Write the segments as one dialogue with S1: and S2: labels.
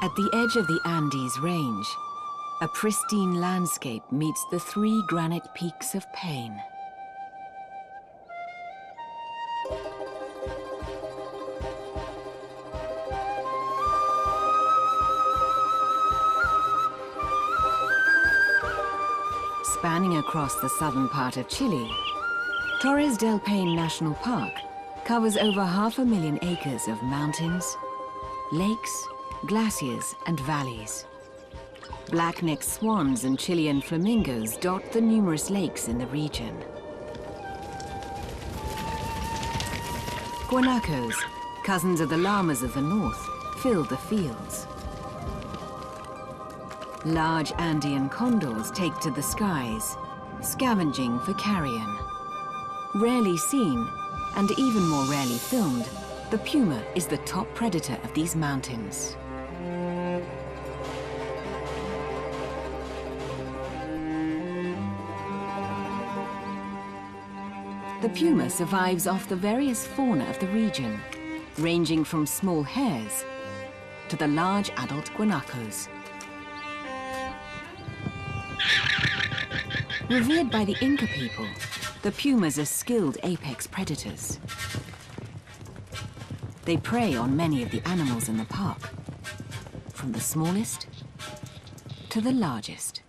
S1: At the edge of the Andes range, a pristine landscape meets the three granite peaks of pain. Spanning across the southern part of Chile, Torres del Paine National Park covers over 500,000 acres of mountains, lakes, glaciers and valleys. Black-necked swans and Chilean flamingos dot the numerous lakes in the region. Guanacos, cousins of the llamas of the north, fill the fields. Large Andean condors take to the skies, scavenging for carrion. Rarely seen, and even more rarely filmed, the puma is the top predator of these mountains. The puma survives off the various fauna of the region, ranging from small hares to the large adult guanacos. Revered by the Inca people, the pumas are skilled apex predators. They prey on many of the animals in the park, from the smallest to the largest.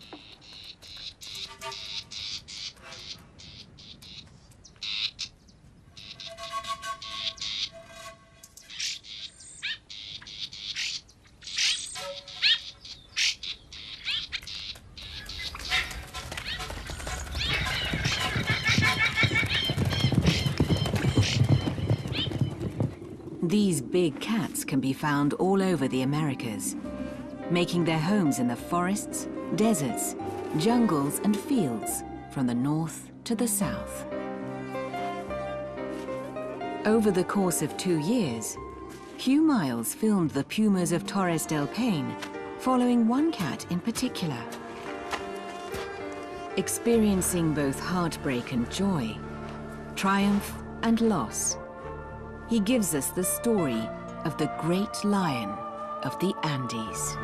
S1: These big cats can be found all over the Americas, making their homes in the forests, deserts, jungles and fields from the north to the south. Over the course of 2 years, Hugh Miles filmed the pumas of Torres del Paine, following one cat in particular. Experiencing both heartbreak and joy, triumph and loss, he gives us the story of the great lion of the Andes.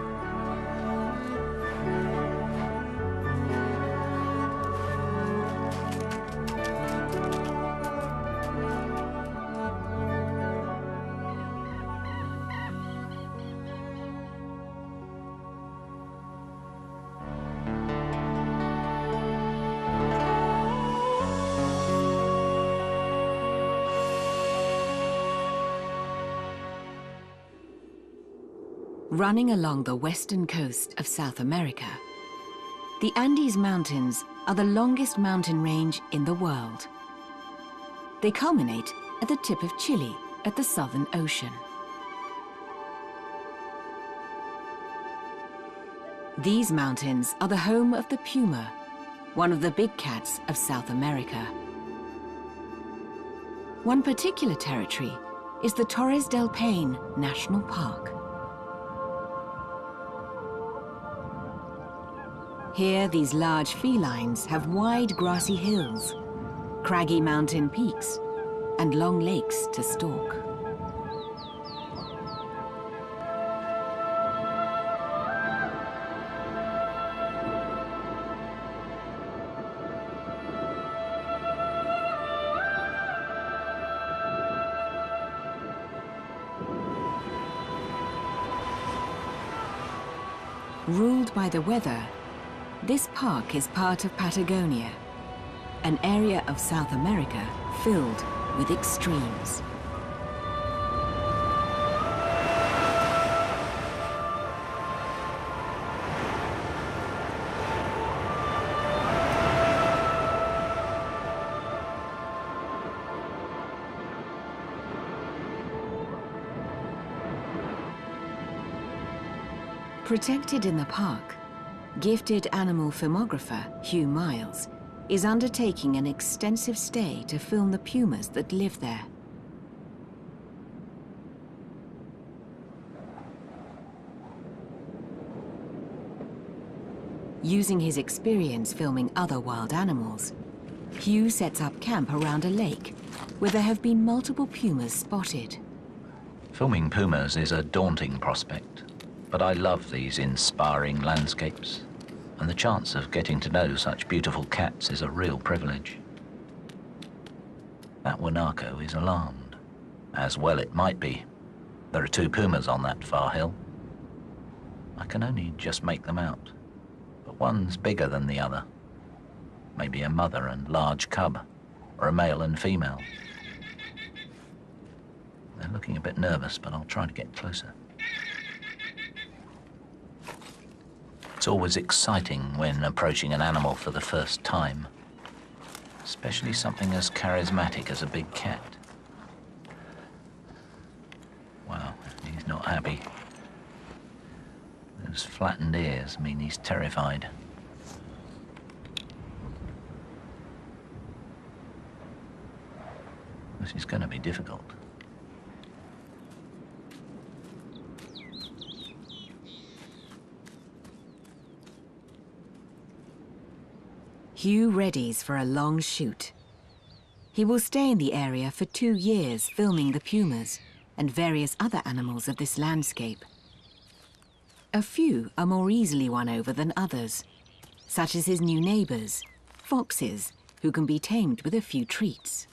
S1: Running along the western coast of South America, the Andes Mountains are the longest mountain range in the world. They culminate at the tip of Chile at the Southern Ocean. These mountains are the home of the puma, one of the big cats of South America. One particular territory is the Torres del Paine National Park. Here, these large felines have wide grassy hills, craggy mountain peaks, and long lakes to stalk. Ruled by the weather, this park is part of Patagonia, an area of South America filled with extremes. Protected in the park, gifted animal filmographer Hugh Miles is undertaking an extensive stay to film the pumas that live there. Using his experience filming other wild animals, Hugh sets up camp around a lake where there have been multiple pumas spotted.
S2: Filming pumas is a daunting prospect. But I love these inspiring landscapes, and the chance of getting to know such beautiful cats is a real privilege. That Wanako is alarmed, as well it might be. There are 2 pumas on that far hill. I can only just make them out, but one's bigger than the other. Maybe a mother and large cub, or a male and female. They're looking a bit nervous, but I'll try to get closer. It's always exciting when approaching an animal for the first time, especially something as charismatic as a big cat. Wow, he's not happy. Those flattened ears mean he's terrified. This is going to be difficult.
S1: Hugh readies for a long shoot. He will stay in the area for 2 years filming the pumas and various other animals of this landscape. A few are more easily won over than others, such as his new neighbors, foxes, who can be tamed with a few treats.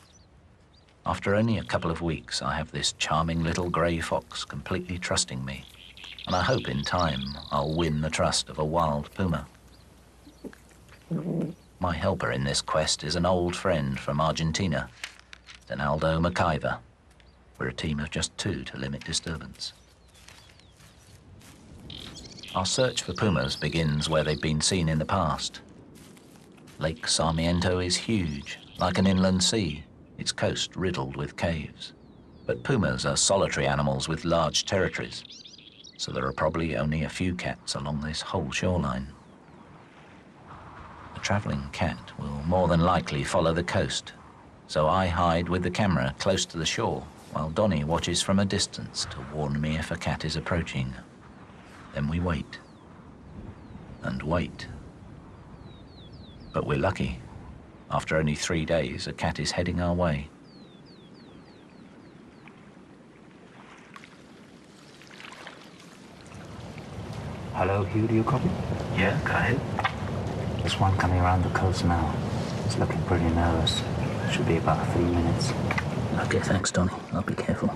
S2: After only a couple of weeks, I have this charming little grey fox completely trusting me, and I hope in time I'll win the trust of a wild puma. My helper in this quest is an old friend from Argentina, Donaldo McIver. We're a team of just 2 to limit disturbance. Our search for pumas begins where they've been seen in the past. Lake Sarmiento is huge, like an inland sea, its coast riddled with caves. But pumas are solitary animals with large territories, so there are probably only a few cats along this whole shoreline. A travelling cat will more than likely follow the coast, so I hide with the camera close to the shore while Donnie watches from a distance to warn me if a cat is approaching. Then we wait and wait. But we're lucky. After only 3 days, a cat is heading our way.
S3: Hello, Hugh, do you copy?
S2: Yeah, go ahead.
S3: There's one coming around the coast now. It's looking pretty nervous. Should be about 3 minutes.
S2: Okay, thanks, Donnie. I'll be careful.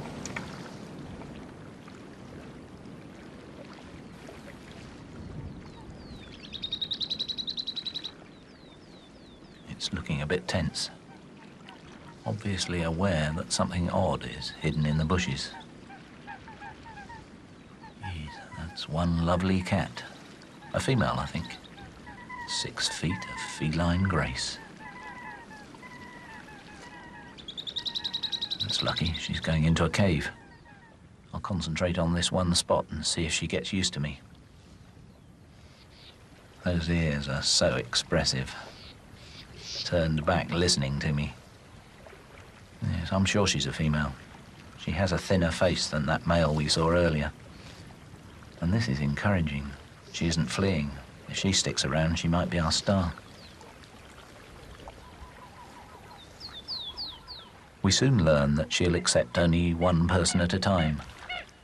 S2: It's looking a bit tense. Obviously aware that something odd is hidden in the bushes. Jeez, that's one lovely cat. A female, I think. 6 feet of feline grace. That's lucky. She's going into a cave. I'll concentrate on this one spot and see if she gets used to me. Those ears are so expressive. Turned back listening to me. Yes, I'm sure she's a female. She has a thinner face than that male we saw earlier. And this is encouraging. She isn't fleeing. If she sticks around, she might be our star. We soon learn that she'll accept only one person at a time.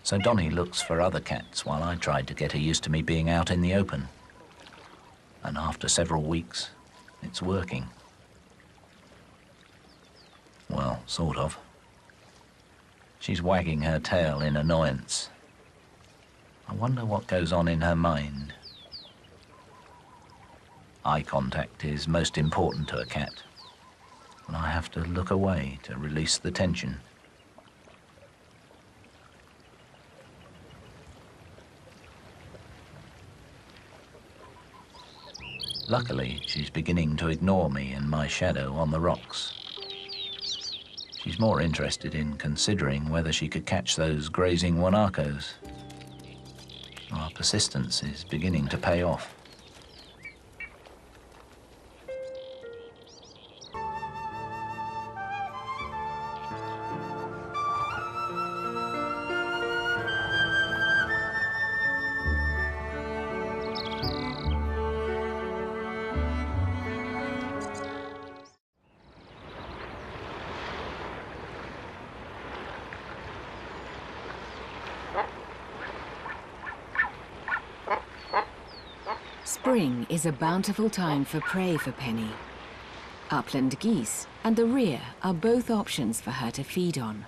S2: So Donnie looks for other cats while I tried to get her used to me being out in the open. And after several weeks, it's working. Well, sort of. She's wagging her tail in annoyance. I wonder what goes on in her mind. Eye contact is most important to a cat, and I have to look away to release the tension. Luckily, she's beginning to ignore me and my shadow on the rocks. She's more interested in considering whether she could catch those grazing Wanakos. Our persistence is beginning to pay off.
S1: Spring is a bountiful time for prey for Penny. Upland geese and the rhea are both options for her to feed on.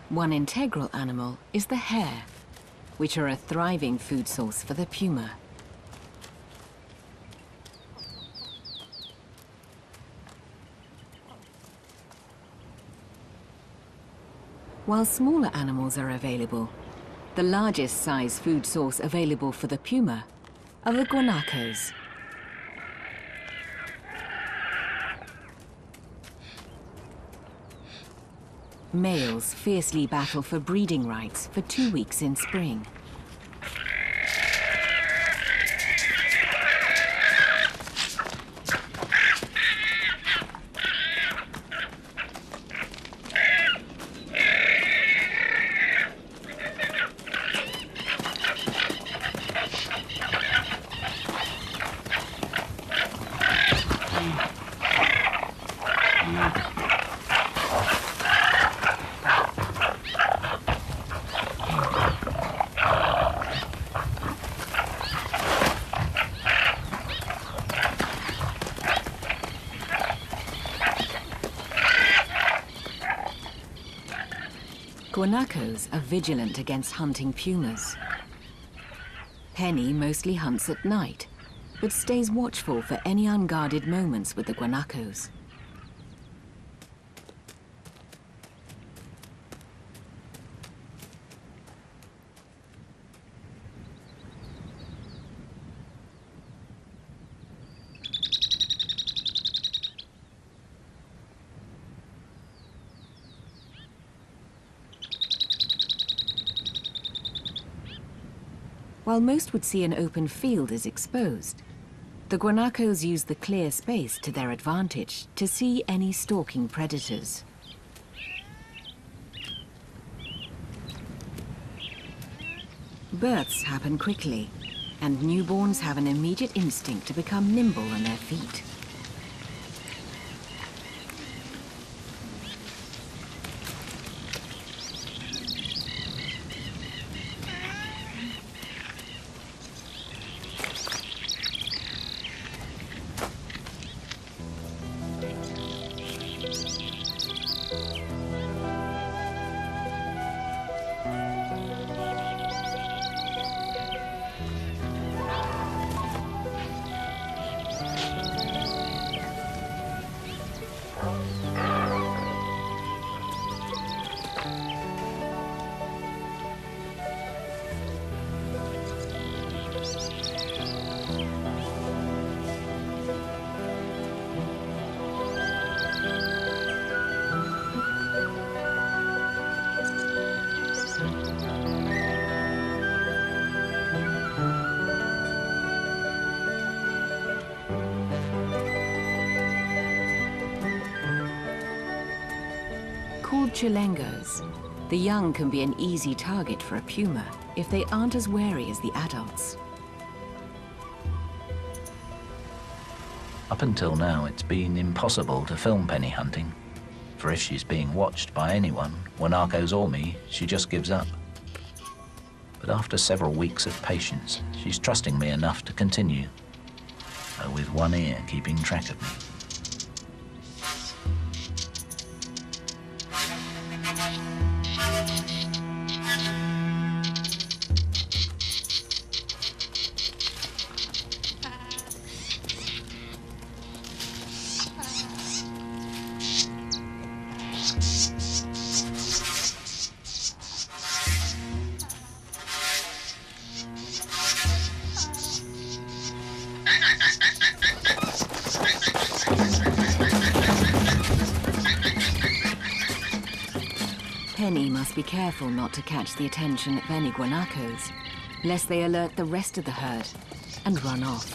S1: One integral animal is the hare, which are a thriving food source for the puma. While smaller animals are available, the largest size food source available for the puma are the guanacos. Males fiercely battle for breeding rights for 2 weeks in spring. Guanacos are vigilant against hunting pumas. Penny mostly hunts at night, but stays watchful for any unguarded moments with the guanacos. While most would see an open field as exposed, the guanacos use the clear space to their advantage to see any stalking predators. Births happen quickly, and newborns have an immediate instinct to become nimble on their feet. Called chilengos, the young can be an easy target for a puma if they aren't as wary as the adults.
S2: Up until now, it's been impossible to film Penny hunting, for if she's being watched by anyone, guanacos or me, she just gives up. But after several weeks of patience, she's trusting me enough to continue, though with one ear keeping track of me.
S1: Penny must be careful not to catch the attention of any guanacos, lest they alert the rest of the herd and run off.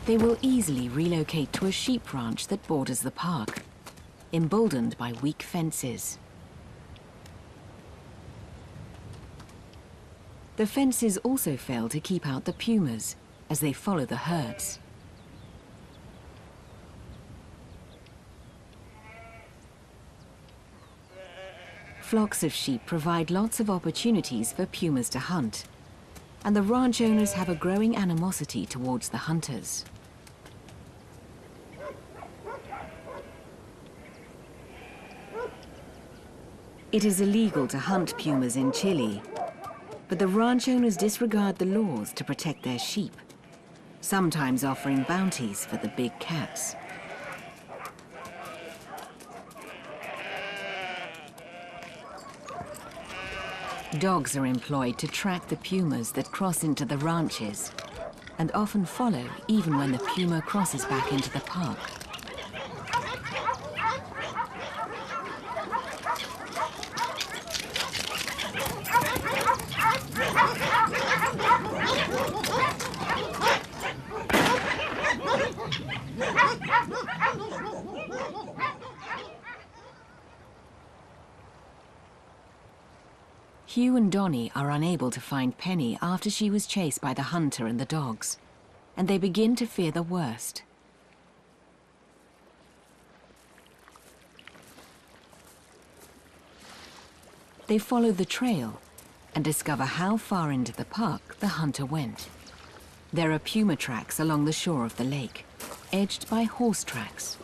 S1: They will easily relocate to a sheep ranch that borders the park, emboldened by weak fences. The fences also fail to keep out the pumas as they follow the herds. Flocks of sheep provide lots of opportunities for pumas to hunt, and the ranch owners have a growing animosity towards the hunters. It is illegal to hunt pumas in Chile, but the ranch owners disregard the laws to protect their sheep, sometimes offering bounties for the big cats. Dogs are employed to track the pumas that cross into the ranches, and often follow even when the puma crosses back into the park. Hugh and Donnie are unable to find Penny after she was chased by the hunter and the dogs, and they begin to fear the worst. They follow the trail and discover how far into the park the hunter went. There are puma tracks along the shore of the lake, edged by horse tracks.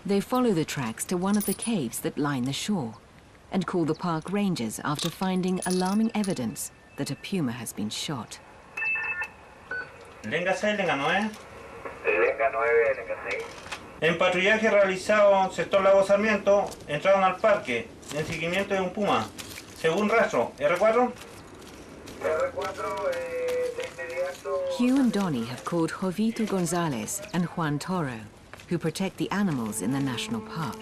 S1: They follow the tracks to one of the caves that line the shore and call the park rangers after finding alarming evidence that a puma has been shot.
S4: Lenga 6, Lenga 9.
S5: Lenga 9, Lenga 6.
S4: En patrullaje realizado sector Lago Sarmiento, entraron al parque en seguimiento de un puma. Según rastro, R4.
S5: R4, de inmediato.
S1: Hugh and Donnie have called Jovito Gonzalez and Juan Toro, who protect the animals in the national park.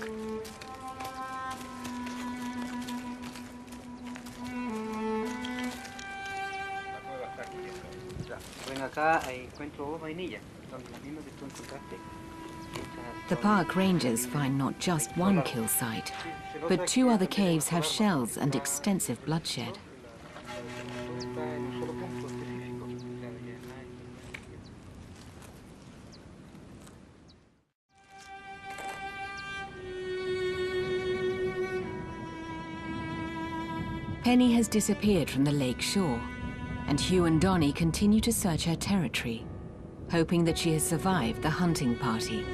S1: The park rangers find not just one kill site, but 2 other caves have shells and extensive bloodshed. Penny has disappeared from the lake shore, and Hugh and Donnie continue to search her territory, hoping that she has survived the hunting party.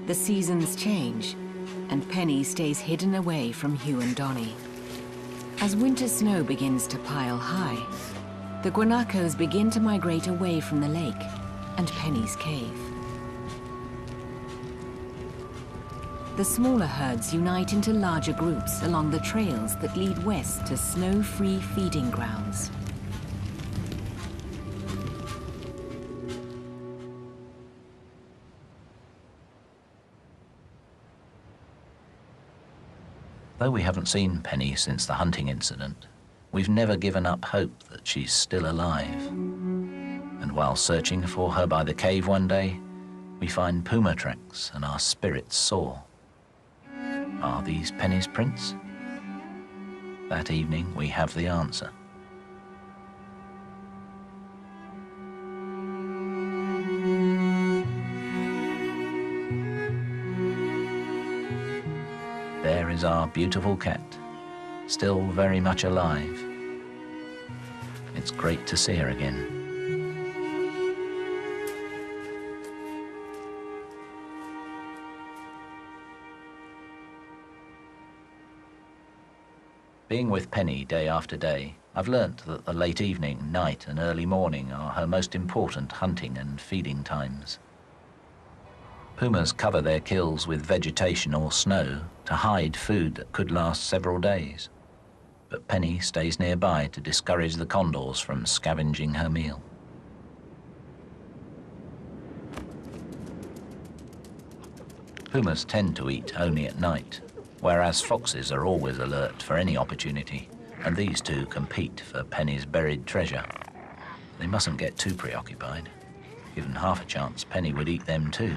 S1: The seasons change, and Penny stays hidden away from Hugh and Donnie. As winter snow begins to pile high, the guanacos begin to migrate away from the lake and Penny's cave. The smaller herds unite into larger groups along the trails that lead west to snow-free feeding grounds.
S2: Though we haven't seen Penny since the hunting incident, we've never given up hope that she's still alive. And while searching for her by the cave one day, we find puma tracks and our spirits soar. Are these Penny's prints? That evening, we have the answer. There is our beautiful cat, still very much alive. It's great to see her again. Being with Penny day after day, I've learnt that the late evening, night and early morning are her most important hunting and feeding times. Pumas cover their kills with vegetation or snow to hide food that could last several days. But Penny stays nearby to discourage the condors from scavenging her meal. Pumas tend to eat only at night, whereas foxes are always alert for any opportunity, and these two compete for Penny's buried treasure. They mustn't get too preoccupied. Given half a chance, Penny would eat them too.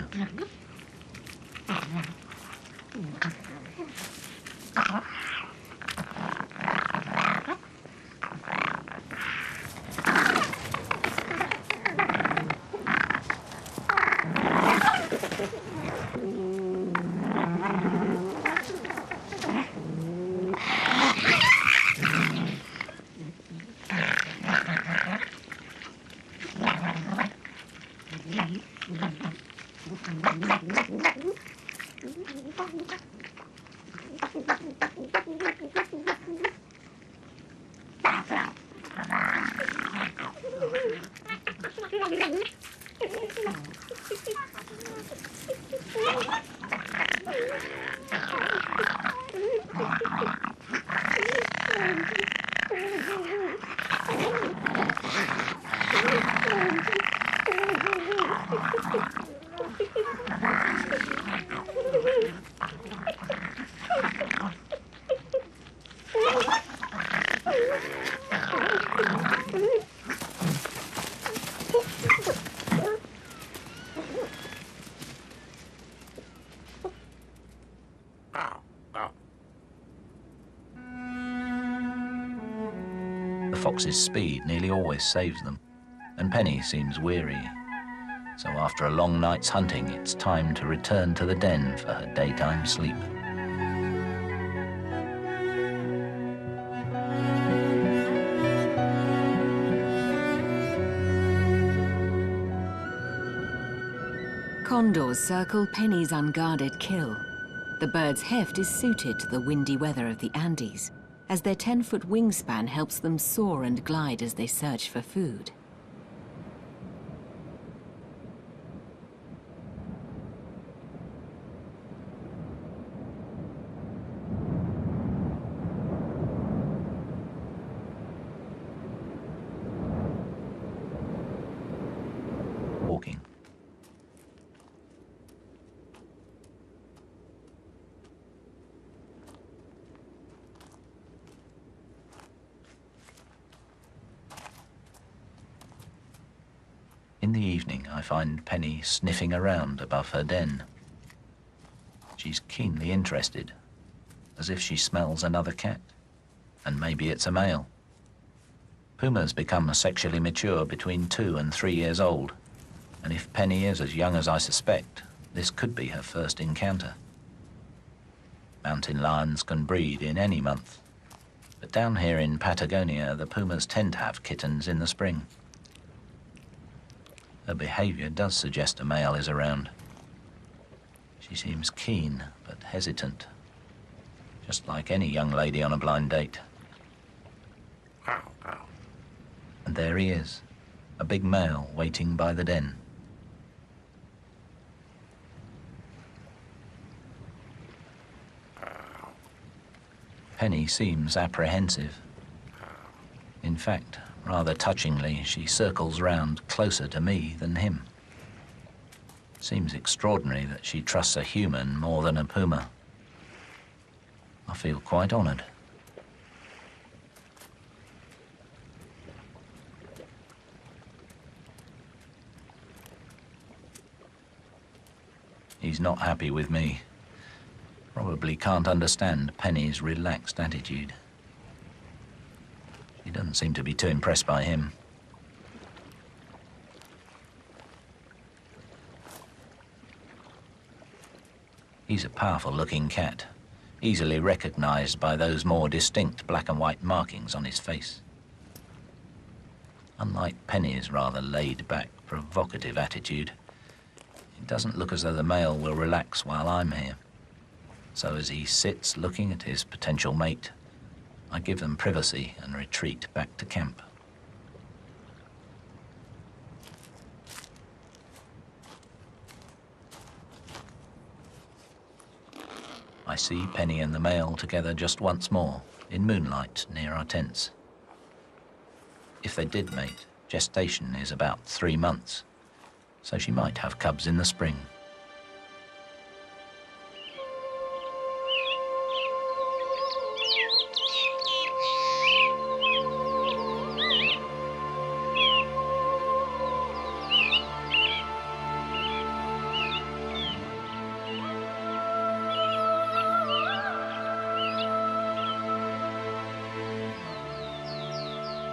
S2: The fox's speed nearly always saves them, and Penny seems weary. So after a long night's hunting, it's time to return to the den for her daytime sleep.
S1: Condors circle Penny's unguarded kill. The bird's heft is suited to the windy weather of the Andes, as their 10-foot wingspan helps them soar and glide as they search for food.
S2: Walking. In the evening, I find Penny sniffing around above her den. She's keenly interested, as if she smells another cat, and maybe it's a male. Pumas become sexually mature between 2 and 3 years old, and if Penny is as young as I suspect, this could be her first encounter. Mountain lions can breed in any month, but down here in Patagonia, the pumas tend to have kittens in the spring. Her behavior does suggest a male is around. She seems keen, but hesitant, just like any young lady on a blind date. And there he is, a big male waiting by the den. Penny seems apprehensive. In fact, rather touchingly, she circles round closer to me than him. Seems extraordinary that she trusts a human more than a puma. I feel quite honored. He's not happy with me. Probably can't understand Penny's relaxed attitude. She doesn't seem to be too impressed by him. He's a powerful-looking cat, easily recognized by those more distinct black and white markings on his face. Unlike Penny's rather laid-back, provocative attitude, it doesn't look as though the male will relax while I'm here. So as he sits looking at his potential mate, I give them privacy and retreat back to camp. I see Penny and the male together just once more, in moonlight near our tents. If they did mate, gestation is about 3 months, so she might have cubs in the spring.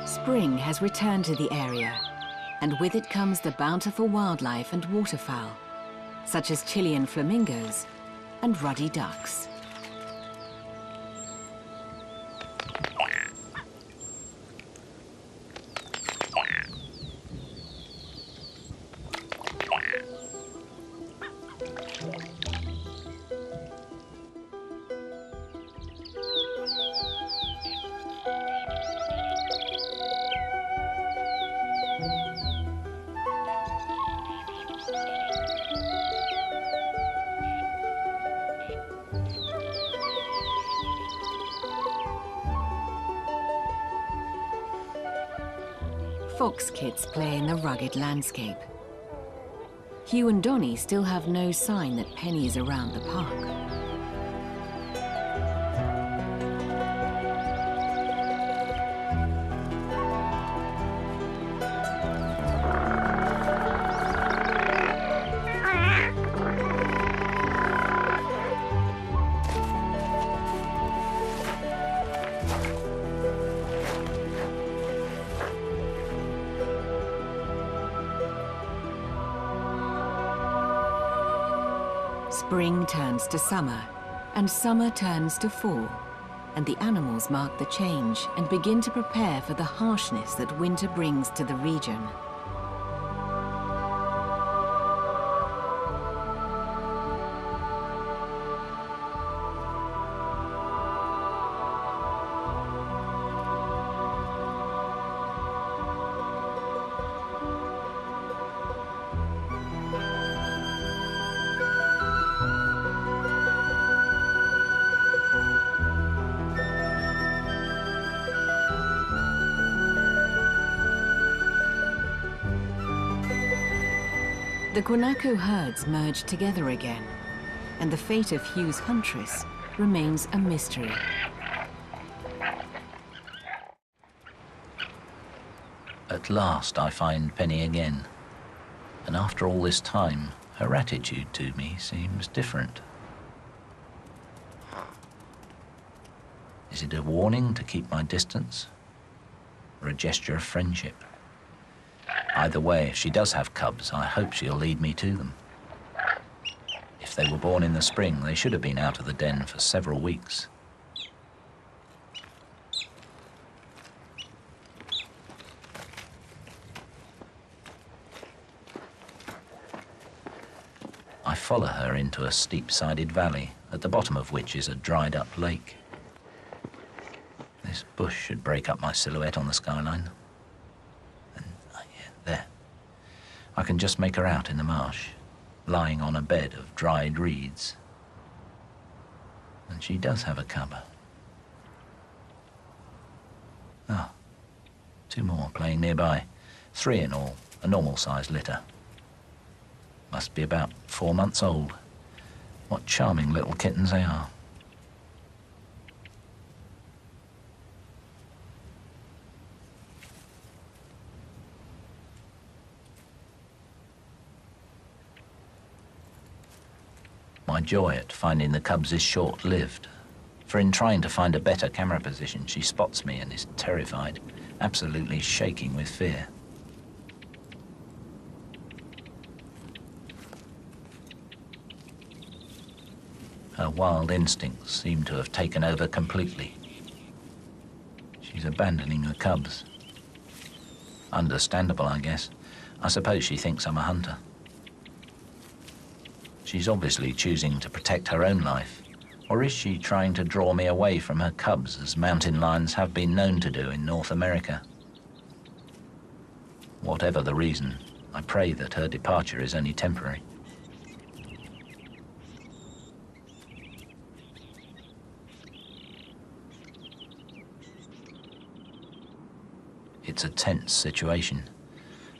S1: Spring has returned to the area, and with it comes the bountiful wildlife and waterfowl, such as Chilean flamingos and ruddy ducks. Fox kids play in the rugged landscape. Hugh and Donnie still have no sign that Penny is around the park. Spring turns to summer, and summer turns to fall, and the animals mark the change and begin to prepare for the harshness that winter brings to the region. The guanaco herds merge together again, and the fate of Hugh's huntress remains a mystery.
S2: At last I find Penny again, and after all this time, her attitude to me seems different. Is it a warning to keep my distance, or a gesture of friendship? Either way, if she does have cubs, I hope she'll lead me to them. If they were born in the spring, they should have been out of the den for several weeks. I follow her into a steep-sided valley, at the bottom of which is a dried-up lake. This bush should break up my silhouette on the skyline. There. I can just make her out in the marsh, lying on a bed of dried reeds. And she does have a cub. Ah, 2 more playing nearby. 3 in all, a normal-sized litter. Must be about 4 months old. What charming little kittens they are. My joy at finding the cubs is short-lived, for in trying to find a better camera position, she spots me and is terrified, absolutely shaking with fear. Her wild instincts seem to have taken over completely. She's abandoning the cubs. Understandable, I guess. I suppose she thinks I'm a hunter. She's obviously choosing to protect her own life, Or is she trying to draw me away from her cubs, as mountain lions have been known to do in North America? Whatever the reason, I pray that her departure is only temporary. It's a tense situation,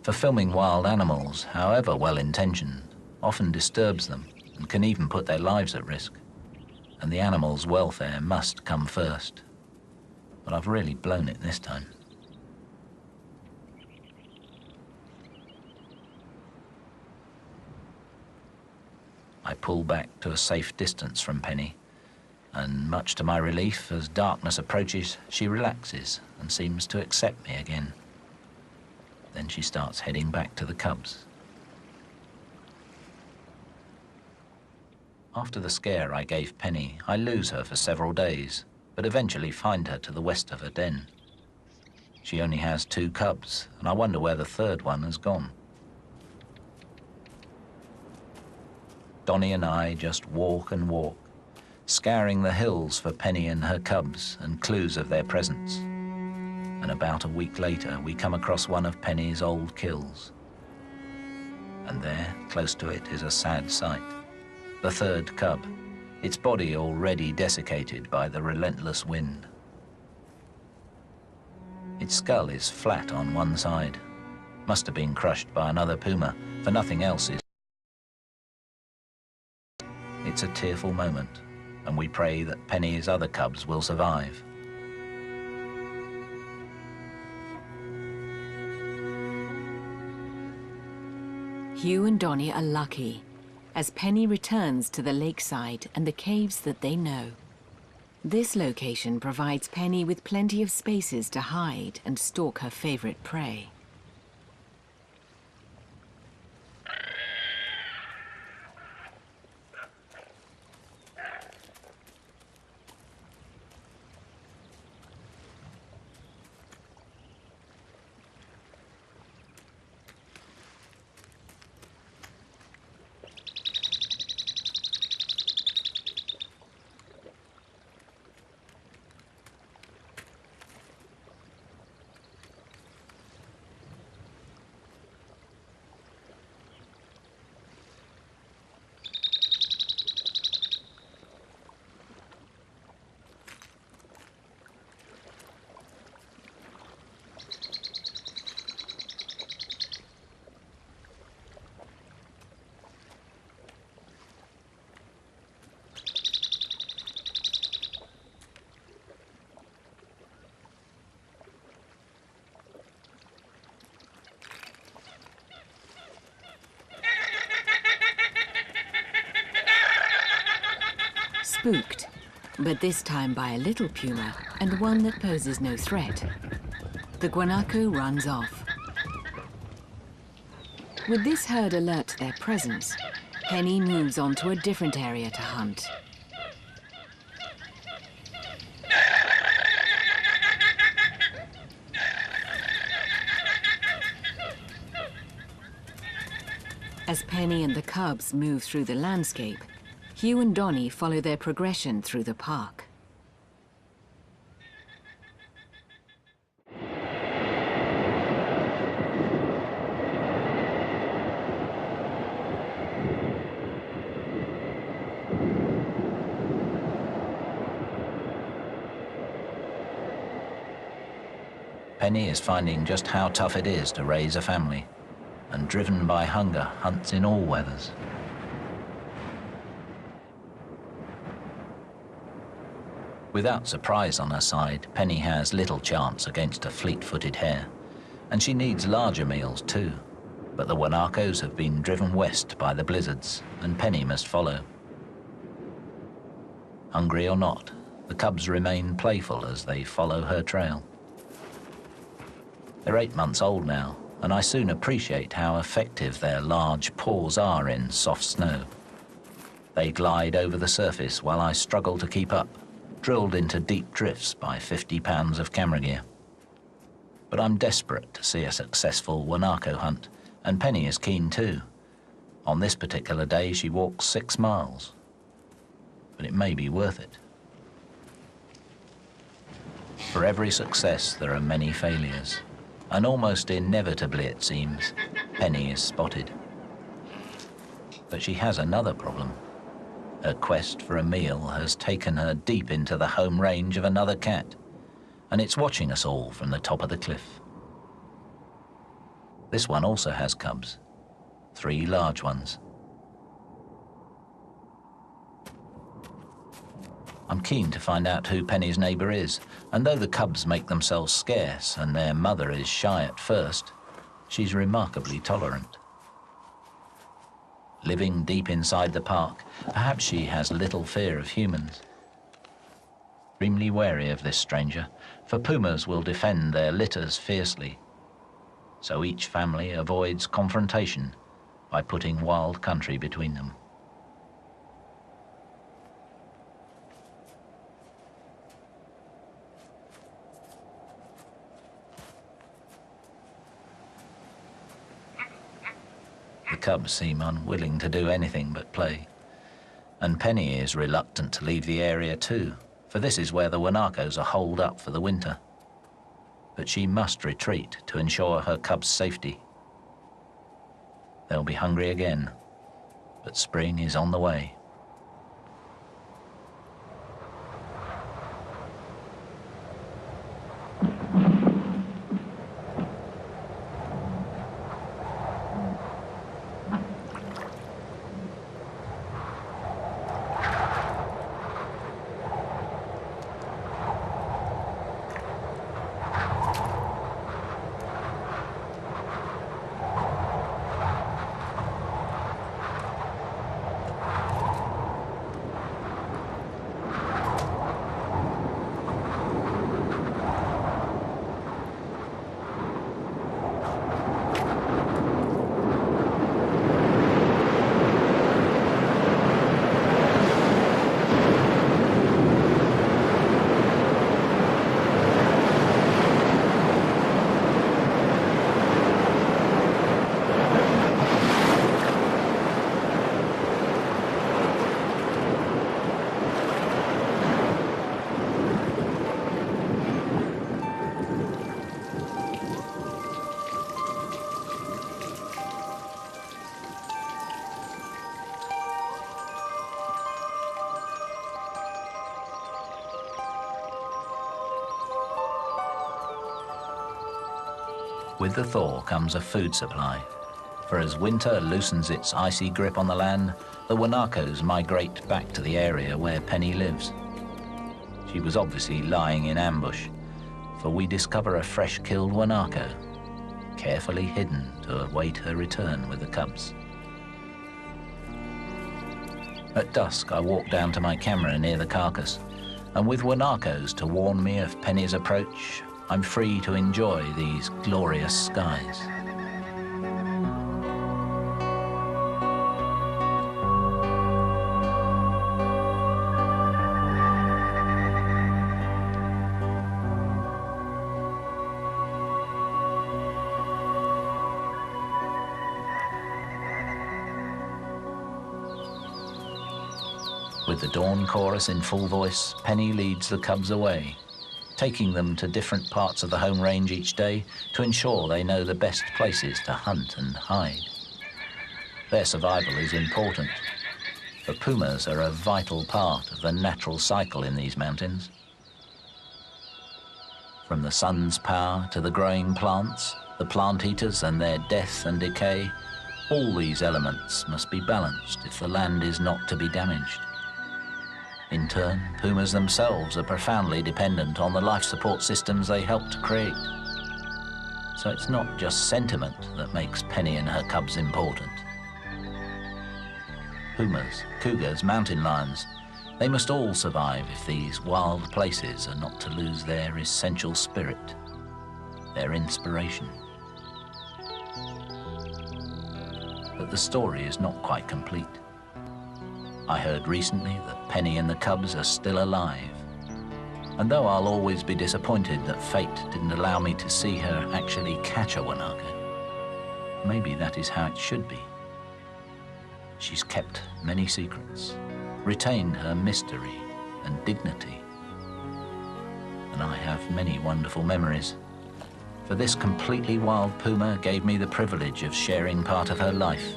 S2: for filming wild animals, however well-intentioned, often disturbs them and can even put their lives at risk. And the animals' welfare must come first. But I've really blown it this time. I pull back to a safe distance from Penny, and much to my relief, as darkness approaches, she relaxes and seems to accept me again. Then she starts heading back to the cubs. After the scare I gave Penny, I lose her for several days, but eventually find her to the west of her den. She only has 2 cubs, and I wonder where the 3rd one has gone. Donnie and I just walk and walk, scouring the hills for Penny and her cubs and clues of their presence. And about a week later, we come across one of Penny's old kills. And there, close to it, is a sad sight. The 3rd cub, its body already desiccated by the relentless wind. Its skull is flat on one side. Must have been crushed by another puma, for nothing else is. It's a tearful moment, and we pray that Penny's other cubs will survive.
S1: Hugh and Donnie are lucky, as Penny returns to the lakeside and the caves that they know. This location provides Penny with plenty of spaces to hide and stalk her favorite prey. Spooked, but this time by a little puma and one that poses no threat. The guanaco runs off. With this herd alert to their presence, Penny moves on to a different area to hunt. As Penny and the cubs move through the landscape, Hugh and Donnie follow their progression through the park.
S2: Penny is finding just how tough it is to raise a family, and driven by hunger, hunts in all weathers. Without surprise on her side, Penny has little chance against a fleet-footed hare, and she needs larger meals too. But the guanacos have been driven west by the blizzards, and Penny must follow. Hungry or not, the cubs remain playful as they follow her trail. They're 8 months old now, and I soon appreciate how effective their large paws are in soft snow. They glide over the surface while I struggle to keep up, drilled into deep drifts by 50 pounds of camera gear. But I'm desperate to see a successful guanaco hunt, and Penny is keen too. On this particular day, she walks 6 miles. but it may be worth it. For every success, there are many failures, and almost inevitably, it seems, Penny is spotted. But she has another problem. Her quest for a meal has taken her deep into the home range of another cat, and it's watching us all from the top of the cliff. This one also has cubs, 3 large ones. I'm keen to find out who Penny's neighbour is, and though the cubs make themselves scarce and their mother is shy at first, she's remarkably tolerant. Living deep inside the park, perhaps she has little fear of humans. Extremely wary of this stranger, for pumas will defend their litters fiercely. So each family avoids confrontation by putting wild country between them. The cubs seem unwilling to do anything but play, and Penny is reluctant to leave the area too, for this is where the guanacos are holed up for the winter. But she must retreat to ensure her cubs' safety. They'll be hungry again, but spring is on the way. With the thaw comes a food supply, for as winter loosens its icy grip on the land, the guanacos migrate back to the area where Penny lives. She was obviously lying in ambush, for we discover a fresh-killed guanaco, carefully hidden to await her return with the cubs. At dusk, I walk down to my camera near the carcass, and with guanacos to warn me of Penny's approach, I'm free to enjoy these glorious skies. With the dawn chorus in full voice, Penny leads the cubs away, taking them to different parts of the home range each day to ensure they know the best places to hunt and hide. Their survival is important, for pumas are a vital part of the natural cycle in these mountains. From the sun's power to the growing plants, the plant eaters and their death and decay, all these elements must be balanced if the land is not to be damaged. In turn, pumas themselves are profoundly dependent on the life support systems they help to create. So it's not just sentiment that makes Penny and her cubs important. Pumas, cougars, mountain lions, they must all survive if these wild places are not to lose their essential spirit, their inspiration. But the story is not quite complete. I heard recently that Penny and the cubs are still alive. And though I'll always be disappointed that fate didn't allow me to see her actually catch a guanaco, maybe that is how it should be. She's kept many secrets, retained her mystery and dignity. And I have many wonderful memories. For this completely wild puma gave me the privilege of sharing part of her life,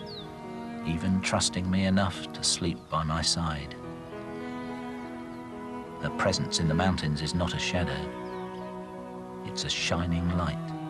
S2: even trusting me enough to sleep by my side. Her presence in the mountains is not a shadow, it's a shining light.